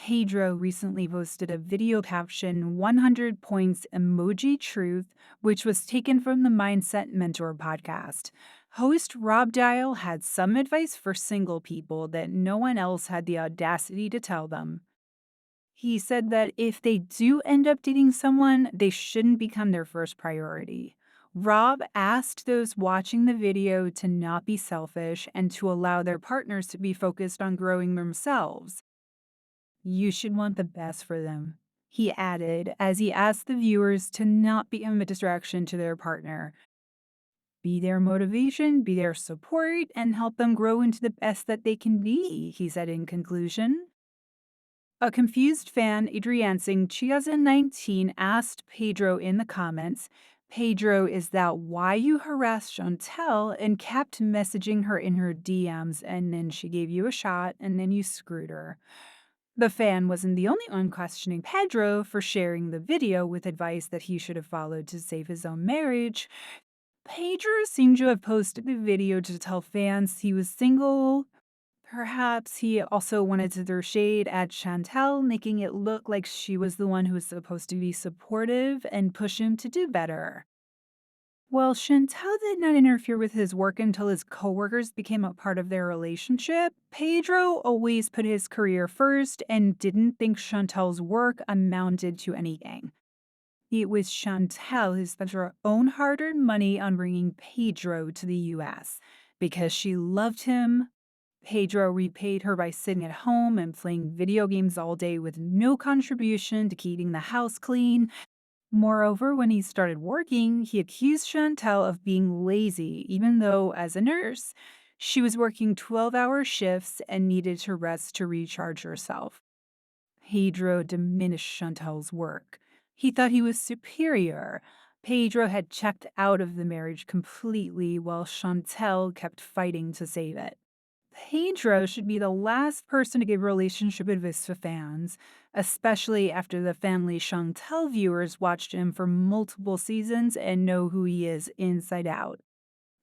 Pedro recently posted a video caption 100 points emoji truth, which was taken from the Mindset Mentor podcast. Host Rob Dial had some advice for single people that no one else had the audacity to tell them. He said that if they do end up dating someone, they shouldn't become their first priority. Rob asked those watching the video to not be selfish and to allow their partners to be focused on growing themselves. You should want the best for them, he added as he asked the viewers to not become a distraction to their partner. Be their motivation, be their support, and help them grow into the best that they can be, he said in conclusion. A confused fan, Adriancing 2019, asked Pedro in the comments, Pedro, is that why you harassed Chantel and kept messaging her in her DMs and then she gave you a shot and then you screwed her? The fan wasn't the only one questioning Pedro for sharing the video with advice that he should have followed to save his own marriage. Pedro seemed to have posted the video to tell fans he was single. Perhaps he also wanted to throw shade at Chantel, making it look like she was the one who was supposed to be supportive and push him to do better. Well, Chantel did not interfere with his work until his coworkers became a part of their relationship. Pedro always put his career first and didn't think Chantel's work amounted to anything. It was Chantel who spent her own hard-earned money on bringing Pedro to the U.S. Because she loved him, Pedro repaid her by sitting at home and playing video games all day with no contribution to keeping the house clean. Moreover, when he started working, he accused Chantel of being lazy, even though, as a nurse, she was working 12-hour shifts and needed to rest to recharge herself. Pedro diminished Chantel's work. He thought he was superior. Pedro had checked out of the marriage completely while Chantel kept fighting to save it. Pedro should be the last person to give relationship advice to fans, especially after the Family Chantel viewers watched him for multiple seasons and know who he is inside out.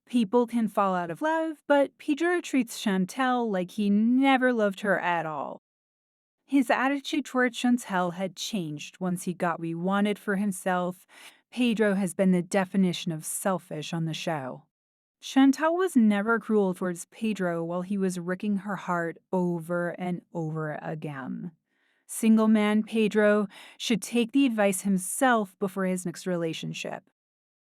People can fall out of love, but Pedro treats Chantel like he never loved her at all. His attitude toward Chantel had changed once he got what he wanted for himself. Pedro has been the definition of selfish on the show. Chantal was never cruel towards Pedro while he was wrecking her heart over and over again. Single man Pedro should take the advice himself before his next relationship.